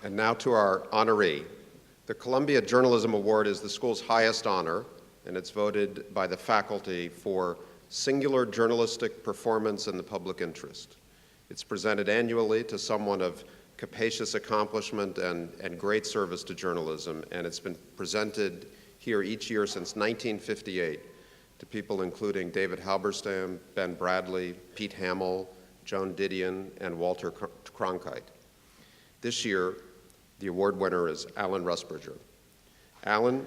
And now to our honoree. The Columbia Journalism Award is the school's highest honor, and it's voted by the faculty for singular journalistic performance in the public interest. It's presented annually to someone of capacious accomplishment and great service to journalism, and it's been presented here each year since 1958 to people including David Halberstam, Ben Bradley, Pete Hamill, Joan Didion, and Walter Cronkite. This year, the award winner is Alan Rusbridger. Alan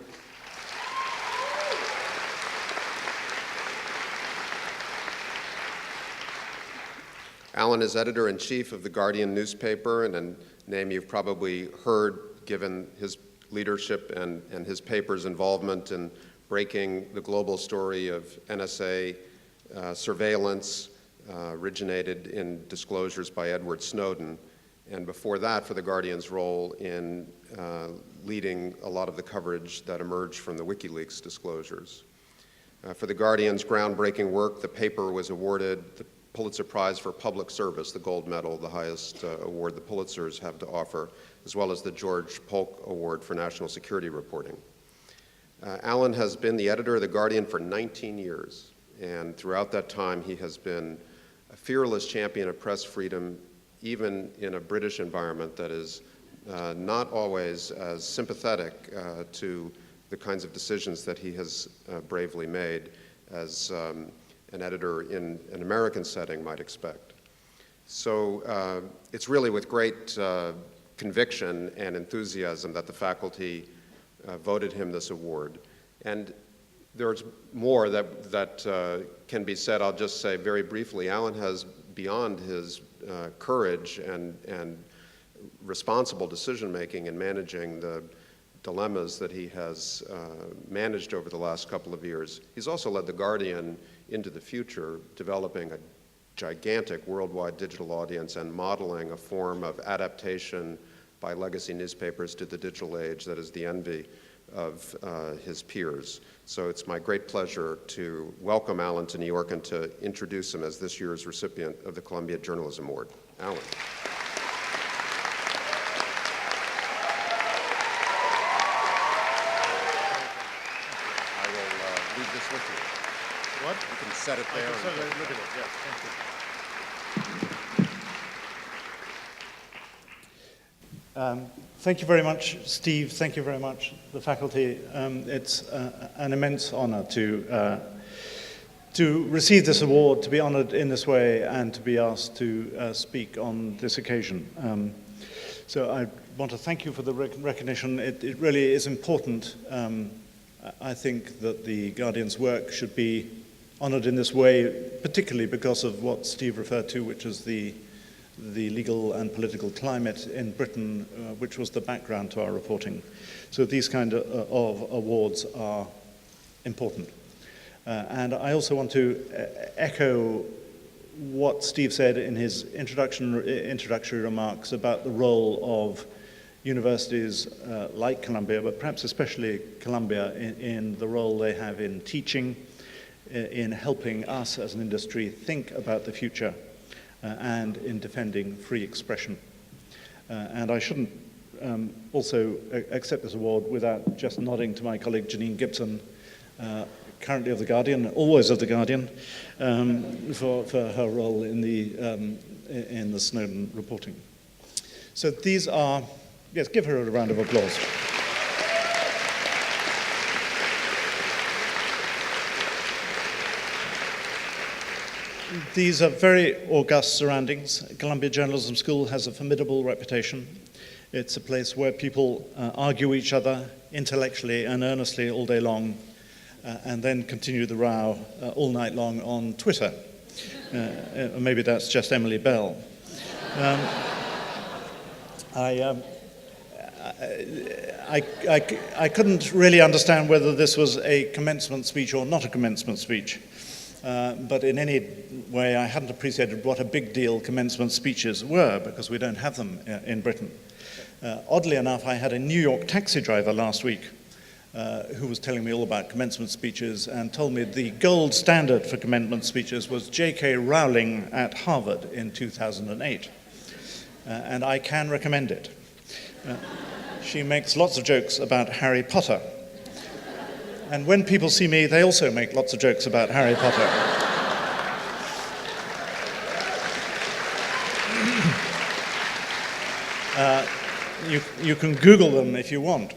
is editor-in-chief of the Guardian newspaper, and a name you've probably heard given his leadership and his paper's involvement in breaking the global story of NSA surveillance originated in disclosures by Edward Snowden. And before that, for the Guardian's role in leading a lot of the coverage that emerged from the WikiLeaks disclosures. For the Guardian's groundbreaking work, the paper was awarded the Pulitzer Prize for Public Service, the gold medal, the highest award the Pulitzers have to offer, as well as the George Polk Award for National Security Reporting. Alan has been the editor of the Guardian for 19 years, and throughout that time he has been a fearless champion of press freedom, even in a British environment that is not always as sympathetic to the kinds of decisions that he has bravely made as an editor in an American setting might expect. So it's really with great conviction and enthusiasm that the faculty voted him this award. And there's more that can be said. I'll just say very briefly, Alan has, beyond his courage and responsible decision-making in managing the dilemmas that he has managed over the last couple of years, he's also led the Guardian into the future, developing a gigantic worldwide digital audience and modeling a form of adaptation by legacy newspapers to the digital age that is the envy of his peers. So it's my great pleasure to welcome Alan to New York and to introduce him as this year's recipient of the Columbia Journalism Award. Alan. I will leave this with you. What? You can set it there. I can set it, look at it, yes, thank you. Thank you very much, Steve. Thank you very much, the faculty. It's an immense honor to receive this award, to be honored in this way, and to be asked to speak on this occasion. So I want to thank you for the recognition. It really is important. I think that the Guardian's work should be honored in this way, particularly because of what Steve referred to, which is the legal and political climate in Britain, which was the background to our reporting. So these kind of awards are important. And I also want to echo what Steve said in his introductory remarks about the role of universities like Columbia, but perhaps especially Columbia, in the role they have in teaching, in helping us as an industry think about the future, and in defending free expression. And I shouldn't also accept this award without just nodding to my colleague Janine Gibson, currently of The Guardian, always of The Guardian, for her role in the Snowden reporting. So these are, yes, give her a round of applause. These are very august surroundings. Columbia Journalism School has a formidable reputation. It's a place where people argue each other intellectually and earnestly all day long, and then continue the row all night long on Twitter. Maybe that's just Emily Bell. I couldn't really understand whether this was a commencement speech or not a commencement speech. But in any way, I hadn't appreciated what a big deal commencement speeches were, because we don't have them in Britain. Oddly enough, I had a New York taxi driver last week who was telling me all about commencement speeches and told me the gold standard for commencement speeches was J.K. Rowling at Harvard in 2008. And I can recommend it. She makes lots of jokes about Harry Potter. And when people see me, they also make lots of jokes about Harry Potter. You can Google them if you want,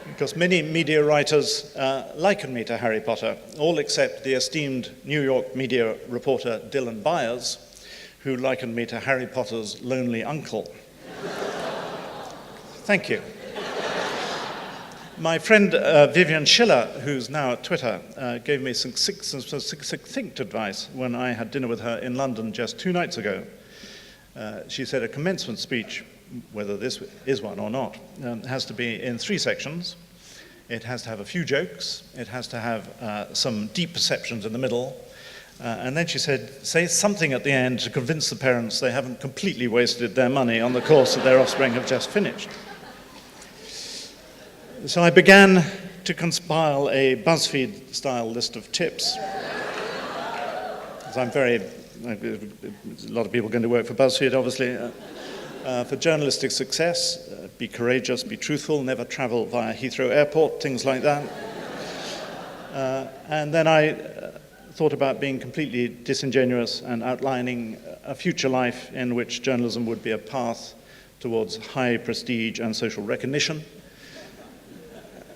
because many media writers liken me to Harry Potter, all except the esteemed New York media reporter Dylan Byers, who likened me to Harry Potter's lonely uncle. Thank you. My friend Vivian Schiller, who's now at Twitter, gave me some succinct advice when I had dinner with her in London just 2 nights ago. She said a commencement speech, whether this is one or not, has to be in 3 sections. It has to have a few jokes. It has to have some deep perceptions in the middle. And then she said, say something at the end to convince the parents they haven't completely wasted their money on the course that their offspring have just finished. So I began to compile a BuzzFeed-style list of tips. Because a lot of people are going to work for BuzzFeed, obviously. For journalistic success, be courageous, be truthful, never travel via Heathrow Airport, things like that. And then I thought about being completely disingenuous and outlining a future life in which journalism would be a path towards high prestige and social recognition.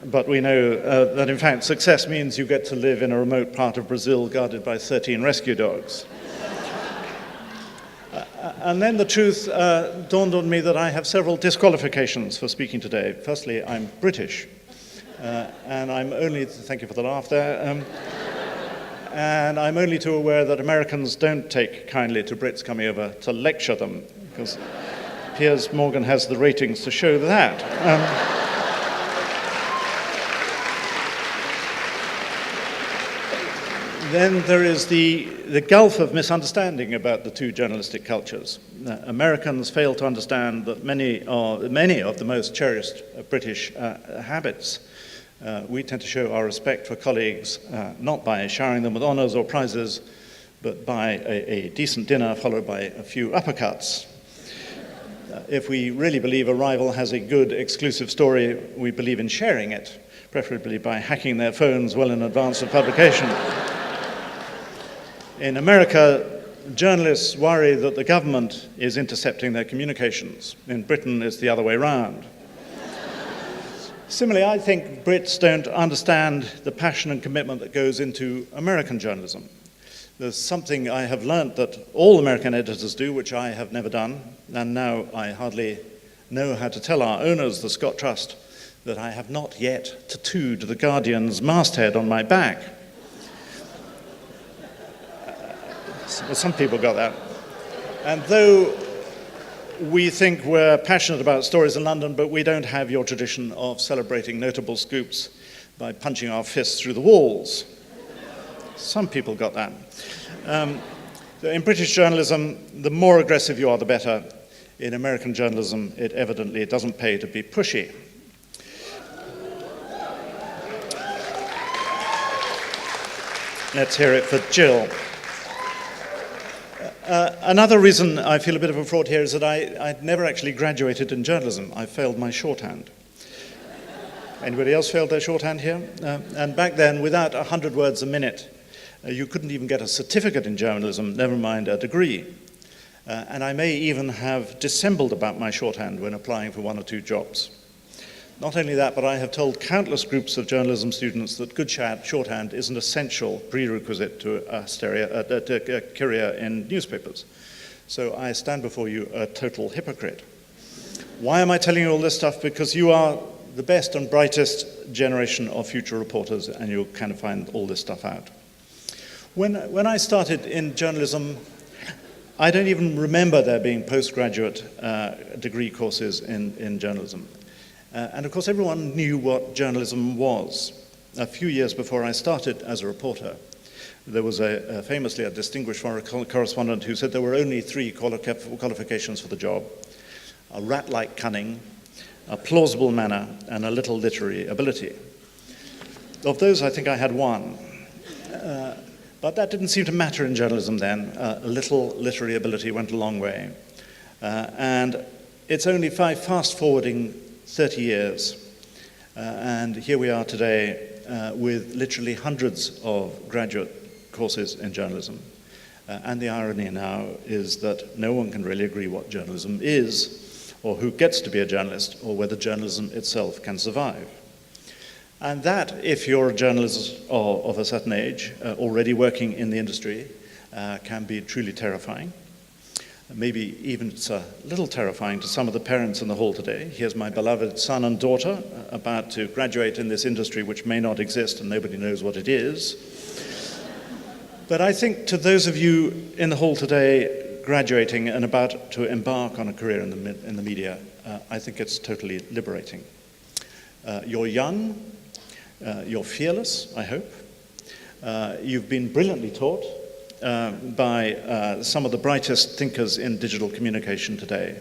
But we know that, in fact, success means you get to live in a remote part of Brazil guarded by 13 rescue dogs. And then the truth dawned on me that I have several disqualifications for speaking today. Firstly, I'm British, and I'm only, thank you for the laugh there, and I'm only too aware that Americans don't take kindly to Brits coming over to lecture them, because Piers Morgan has the ratings to show that. Then there is the gulf of misunderstanding about the 2 journalistic cultures. Americans fail to understand that many of the most cherished British habits. We tend to show our respect for colleagues not by showering them with honours or prizes, but by a decent dinner followed by a few uppercuts. If we really believe a rival has a good exclusive story, we believe in sharing it, preferably by hacking their phones well in advance of publication. In America, journalists worry that the government is intercepting their communications. In Britain, it's the other way around. Similarly, I think Brits don't understand the passion and commitment that goes into American journalism. There's something I have learnt that all American editors do, which I have never done, and now I hardly know how to tell our owners, the Scott Trust, that I have not yet tattooed the Guardian's masthead on my back. Some people got that. And though we think we're passionate about stories in London, but we don't have your tradition of celebrating notable scoops by punching our fists through the walls. Some people got that. In British journalism, the more aggressive you are, the better. In American journalism, it evidently doesn't pay to be pushy. Let's hear it for Jill. Another reason I feel a bit of a fraud here is that I'd never actually graduated in journalism. I failed my shorthand. Anybody else failed their shorthand here? And back then, without 100 words a minute, you couldn't even get a certificate in journalism, never mind a degree. And I may even have dissembled about my shorthand when applying for 1 or 2 jobs. Not only that, but I have told countless groups of journalism students that good shorthand is an essential prerequisite to a career in newspapers. So I stand before you a total hypocrite. Why am I telling you all this stuff? Because you are the best and brightest generation of future reporters, and you'll kind of find all this stuff out. When I started in journalism, I don't even remember there being postgraduate degree courses in journalism. And of course, everyone knew what journalism was. A few years before I started as a reporter, there was famously a distinguished foreign correspondent who said there were only 3 qualifications for the job: a rat-like cunning, a plausible manner, and a little literary ability. Of those, I think I had 1. But that didn't seem to matter in journalism then. A little literary ability went a long way. And it's only fast-forwarding 30 years, and here we are today with literally hundreds of graduate courses in journalism. And the irony now is that no one can really agree what journalism is, or who gets to be a journalist, or whether journalism itself can survive. And that, if you're a journalist of a certain age, already working in the industry, can be truly terrifying. Maybe even it's a little terrifying to some of the parents in the hall today. Here's my beloved son and daughter about to graduate in this industry which may not exist and nobody knows what it is. But I think to those of you in the hall today graduating and about to embark on a career in the media, I think it's totally liberating. You're young, you're fearless, I hope. You've been brilliantly taught by some of the brightest thinkers in digital communication today.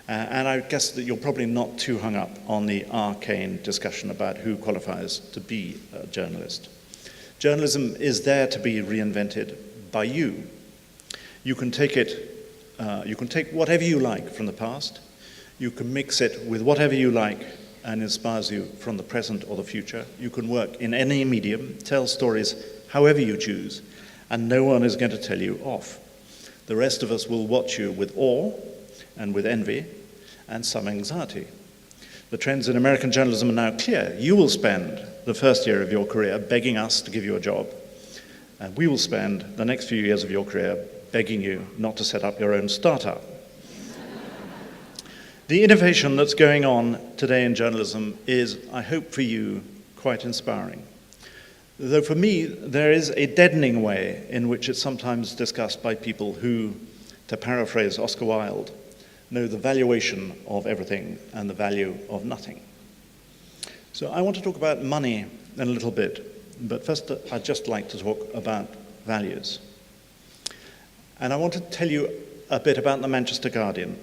And I guess that you're probably not too hung up on the arcane discussion about who qualifies to be a journalist. Journalism is there to be reinvented by you. You can take whatever you like from the past, you can mix it with whatever you like and inspires you from the present or the future. You can work in any medium, tell stories however you choose, and no one is going to tell you off. The rest of us will watch you with awe and with envy and some anxiety. The trends in American journalism are now clear. You will spend the first year of your career begging us to give you a job, and we will spend the next few years of your career begging you not to set up your own startup. The innovation that's going on today in journalism is, I hope for you, quite inspiring. Though for me, there is a deadening way in which it's sometimes discussed by people who, to paraphrase Oscar Wilde, know the valuation of everything and the value of nothing. So I want to talk about money in a little bit, but first I'd just like to talk about values. And I want to tell you a bit about the Manchester Guardian,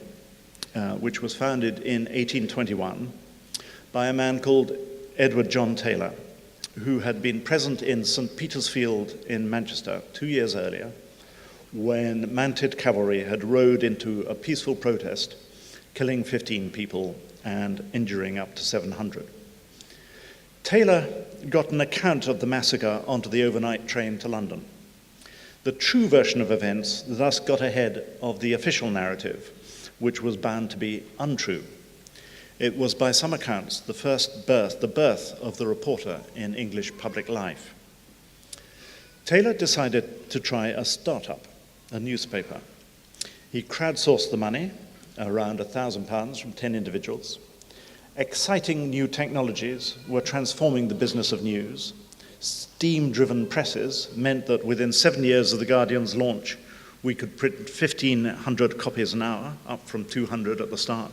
which was founded in 1821 by a man called Edward John Taylor, who had been present in St. Peter's Field in Manchester 2 years earlier, when mounted cavalry had rode into a peaceful protest, killing 15 people and injuring up to 700. Taylor got an account of the massacre onto the overnight train to London. The true version of events thus got ahead of the official narrative, which was bound to be untrue. It was, by some accounts, the birth of the reporter in English public life. Taylor decided to try a startup, a newspaper. He crowdsourced the money, around £1,000 from 10 individuals. Exciting new technologies were transforming the business of news. Steam-driven presses meant that within 7 years of the Guardian's launch, we could print 1,500 copies an hour, up from 200 at the start.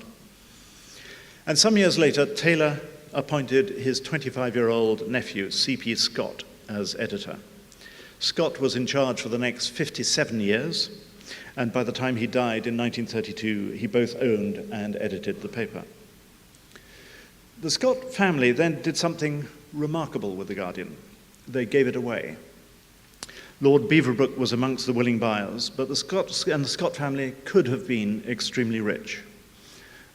And some years later, Taylor appointed his 25-year-old nephew, C.P. Scott, as editor. Scott was in charge for the next 57 years, and by the time he died in 1932, he both owned and edited the paper. The Scott family then did something remarkable with The Guardian. They gave it away. Lord Beaverbrook was amongst the willing buyers, but the Scott family could have been extremely rich.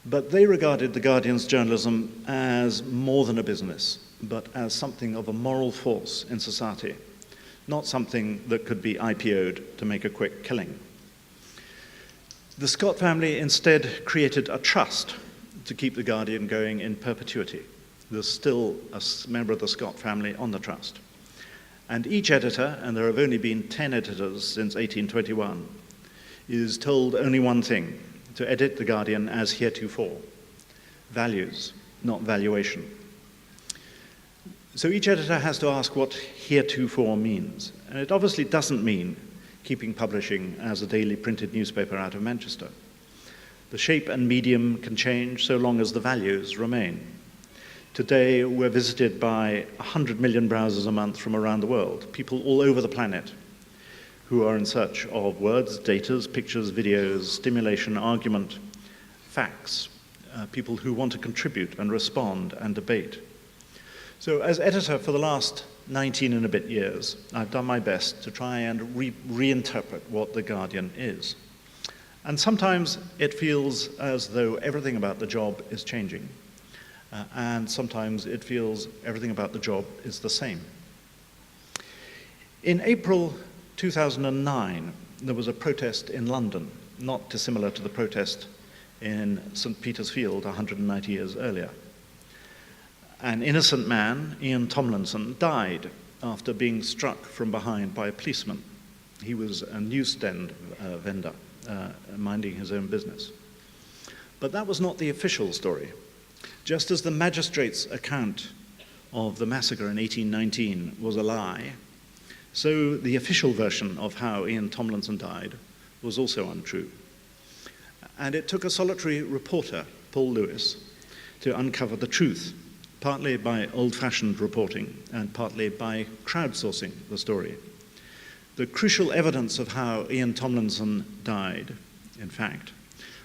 But they regarded The Guardian's journalism as more than a business, but as something of a moral force in society, not something that could be IPO'd to make a quick killing. The Scott family instead created a trust to keep The Guardian going in perpetuity. There's still a member of the Scott family on the trust. And each editor, and there have only been 10 editors since 1821, is told only one thing: to edit The Guardian as heretofore. Values, not valuation. So each editor has to ask what heretofore means. And it obviously doesn't mean keeping publishing as a daily printed newspaper out of Manchester. The shape and medium can change so long as the values remain. Today, we're visited by 100 million browsers a month from around the world, people all over the planet who are in search of words, data, pictures, videos, stimulation, argument, facts, people who want to contribute and respond and debate. So as editor for the last 19 and a bit years, I've done my best to try and reinterpret what The Guardian is. And sometimes it feels as though everything about the job is changing. And sometimes it feels everything about the job is the same. In April 2009, there was a protest in London, not dissimilar to the protest in St. Peter's Field 190 years earlier. An innocent man, Ian Tomlinson, died after being struck from behind by a policeman. He was a newsstand vendor, minding his own business. But that was not the official story. Just as the magistrate's account of the massacre in 1819 was a lie, so the official version of how Ian Tomlinson died was also untrue. And it took a solitary reporter, Paul Lewis, to uncover the truth, partly by old-fashioned reporting and partly by crowdsourcing the story. The crucial evidence of how Ian Tomlinson died, in fact,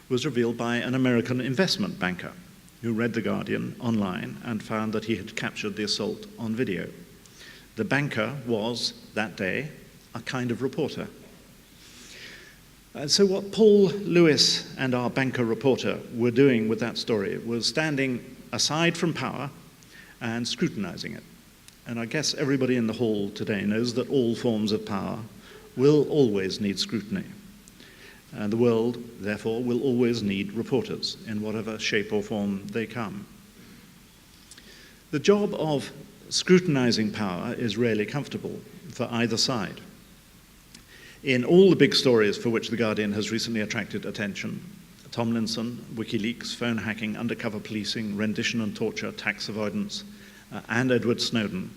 was revealed by an American investment banker who read The Guardian online and found that he had captured the assault on video. The banker was, that day, a kind of reporter. And so what Paul Lewis and our banker reporter were doing with that story was standing aside from power and scrutinizing it. And I guess everybody in the hall today knows that all forms of power will always need scrutiny. And the world, therefore, will always need reporters in whatever shape or form they come. The job of scrutinizing power is rarely comfortable for either side. In all the big stories for which The Guardian has recently attracted attention, Tomlinson, WikiLeaks, phone hacking, undercover policing, rendition and torture, tax avoidance, and Edward Snowden,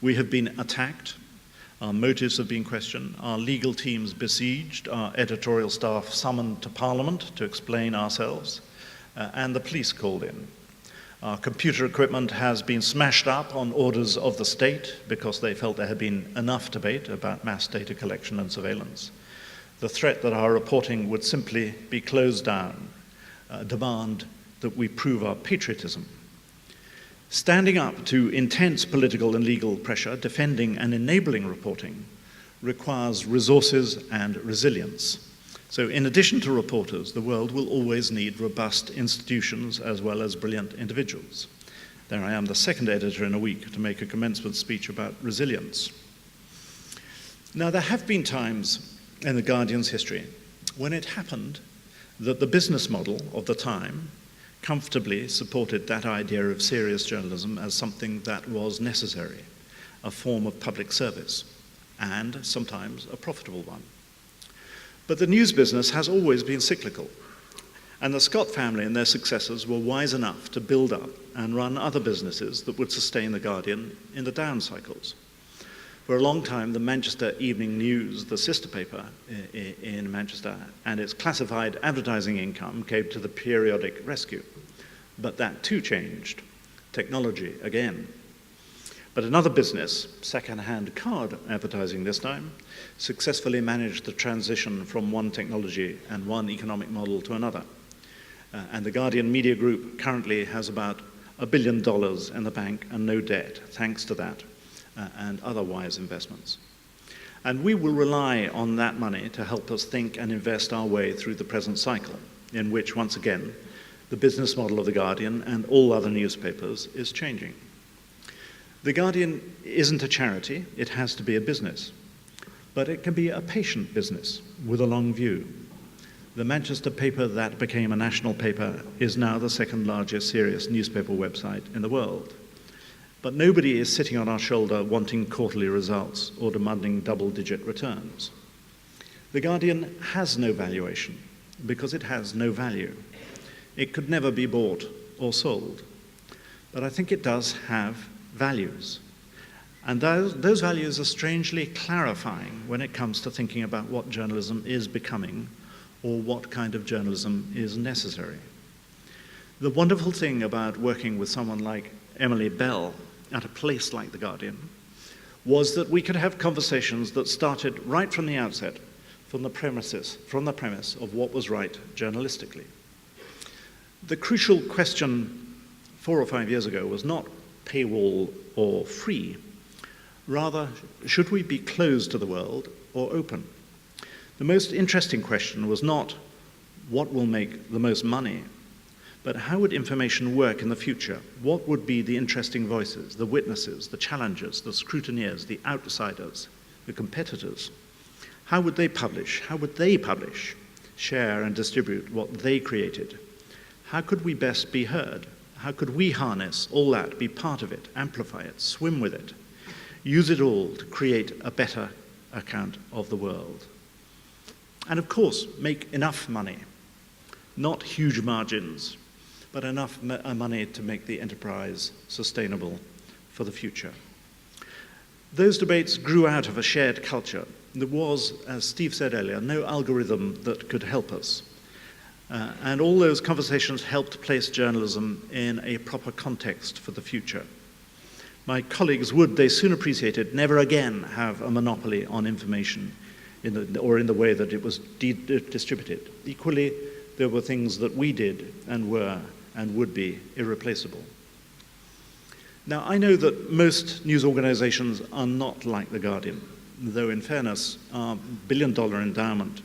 we have been attacked, our motives have been questioned, our legal teams besieged, our editorial staff summoned to Parliament to explain ourselves, and the police called in. Our computer equipment has been smashed up on orders of the state because they felt there had been enough debate about mass data collection and surveillance. The threat that our reporting would simply be closed down, demand that we prove our patriotism. Standing up to intense political and legal pressure, defending and enabling reporting requires resources and resilience. So in addition to reporters, the world will always need robust institutions as well as brilliant individuals. There I am, the second editor in a week to make a commencement speech about resilience. Now, there have been times in The Guardian's history when it happened that the business model of the time comfortably supported that idea of serious journalism as something that was necessary, a form of public service, and sometimes a profitable one. But the news business has always been cyclical, and the Scott family and their successors were wise enough to build up and run other businesses that would sustain The Guardian in the down cycles. For a long time, the Manchester Evening News, the sister paper in Manchester, and its classified advertising income came to the periodic rescue. But that too changed. Technology again. But another business, second-hand card advertising this time, successfully managed the transition from one technology and one economic model to another. And the Guardian Media Group currently has about $1 billion in the bank and no debt, thanks to that and other wise investments. And we will rely on that money to help us think and invest our way through the present cycle, in which, once again, the business model of The Guardian and all other newspapers is changing. The Guardian isn't a charity, it has to be a business. But it can be a patient business with a long view. The Manchester paper that became a national paper is now the second largest serious newspaper website in the world. But nobody is sitting on our shoulder wanting quarterly results or demanding double-digit returns. The Guardian has no valuation because it has no value. It could never be bought or sold. But I think it does have values. And those values are strangely clarifying when it comes to thinking about what journalism is becoming or what kind of journalism is necessary. The wonderful thing about working with someone like Emily Bell at a place like The Guardian was that we could have conversations that started right from the outset from the premise of what was right journalistically. The crucial question 4 or 5 years ago was not paywall or free. Rather, should we be closed to the world or open? The most interesting question was not what will make the most money, but how would information work in the future? What would be the interesting voices, the witnesses, the challengers, the scrutineers, the outsiders, the competitors? How would they publish? How would they publish, share and distribute what they created? How could we best be heard? How could we harness all that, be part of it, amplify it, swim with it, use it all to create a better account of the world? And of course, make enough money, not huge margins, but enough money to make the enterprise sustainable for the future. Those debates grew out of a shared culture. There was, as Steve said earlier, no algorithm that could help us. And all those conversations helped place journalism in a proper context for the future. My colleagues would, they soon appreciated, never again have a monopoly on information or in the way that it was distributed. Equally, there were things that we did and were and would be irreplaceable. Now, I know that most news organizations are not like The Guardian, though in fairness, our billion-dollar endowment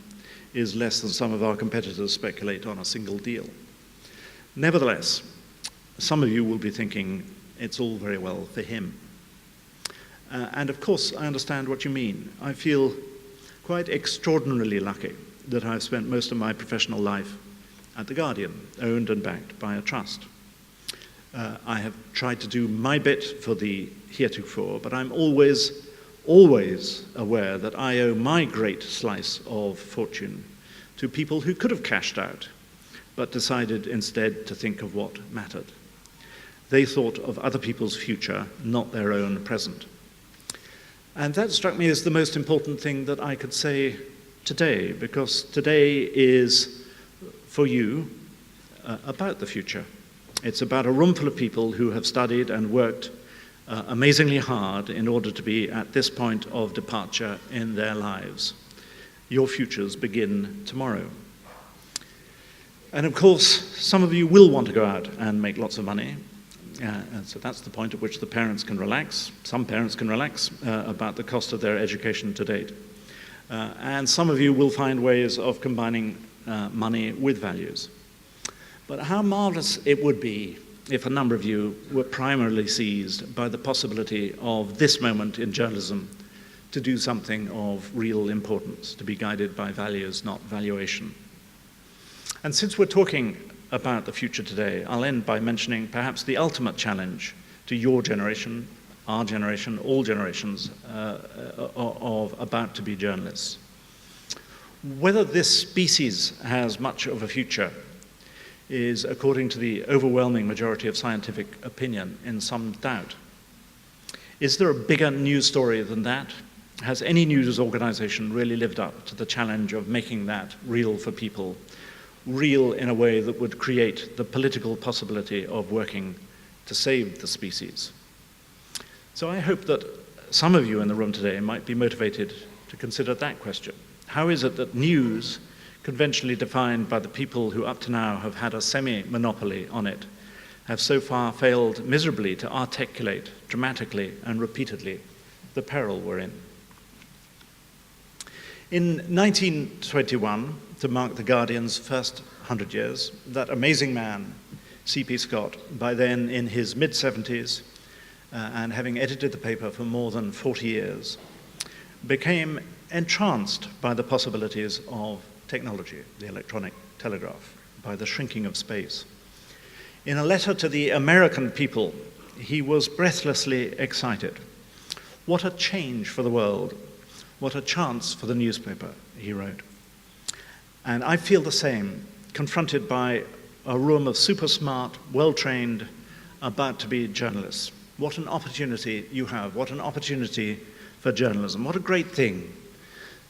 is less than some of our competitors speculate on a single deal. Nevertheless, some of you will be thinking it's all very well for him. And of course, I understand what you mean. I feel quite extraordinarily lucky that I've spent most of my professional life at The Guardian, owned and backed by a trust. I have tried to do my bit for the heretofore, but I'm always aware that I owe my great slice of fortune to people who could have cashed out, but decided instead to think of what mattered. They thought of other people's future, not their own present. And that struck me as the most important thing that I could say today, because today is, for you, about the future. It's about a room full of people who have studied and worked amazingly hard in order to be at this point of departure in their lives. Your futures begin tomorrow. And of course, some of you will want to go out and make lots of money. And so that's the point at which the parents can relax. Some parents can relax about the cost of their education to date. And some of you will find ways of combining money with values. But how marvelous it would be if a number of you were primarily seized by the possibility of this moment in journalism to do something of real importance, to be guided by values, not valuation. And since we're talking about the future today, I'll end by mentioning perhaps the ultimate challenge to your generation, our generation, all generations of about-to-be journalists. Whether this species has much of a future is, according to the overwhelming majority of scientific opinion, in some doubt. Is there a bigger news story than that? Has any news organization really lived up to the challenge of making that real for people, real in a way that would create the political possibility of working to save the species? So I hope that some of you in the room today might be motivated to consider that question. How is it that news, conventionally defined by the people who up to now have had a semi-monopoly on it, have so far failed miserably to articulate dramatically and repeatedly the peril we're in? In 1921, to mark The Guardian's first 100 years, that amazing man, C.P. Scott, by then in his mid-70s, and having edited the paper for more than 40 years, became entranced by the possibilities of technology, the electronic telegraph, by the shrinking of space. In a letter to the American people, he was breathlessly excited. What a change for the world. What a chance for the newspaper, he wrote. And I feel the same, confronted by a room of super smart, well-trained, about-to-be journalists. What an opportunity you have. What an opportunity for journalism. What a great thing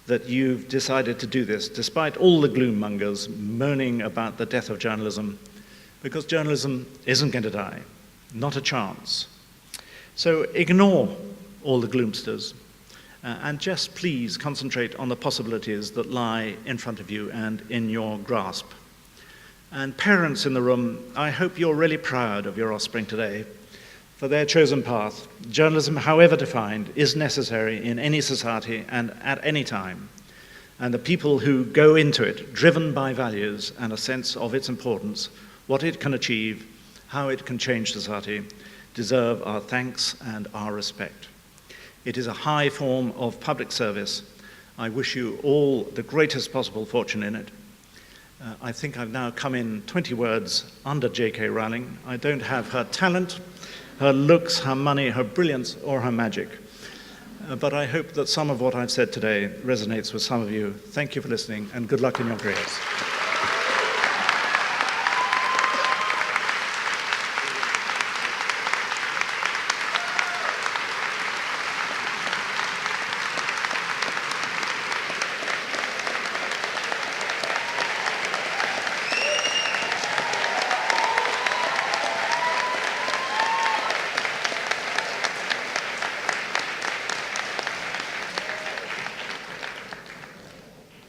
that you've decided to do this, despite all the gloom mongers moaning about the death of journalism, because journalism isn't going to die. Not a chance. So ignore all the gloomsters, and just please concentrate on the possibilities that lie in front of you and in your grasp. And parents in the room, I hope you're really proud of your offspring today for their chosen path. Journalism, however defined, is necessary in any society and at any time. And the people who go into it, driven by values and a sense of its importance, what it can achieve, how it can change society, deserve our thanks and our respect. It is a high form of public service. I wish you all the greatest possible fortune in it. I think I've now come in 20 words under J.K. Rowling. I don't have her talent, her looks, her money, her brilliance, or her magic. But I hope that some of what I've said today resonates with some of you. Thank you for listening, and good luck in your careers.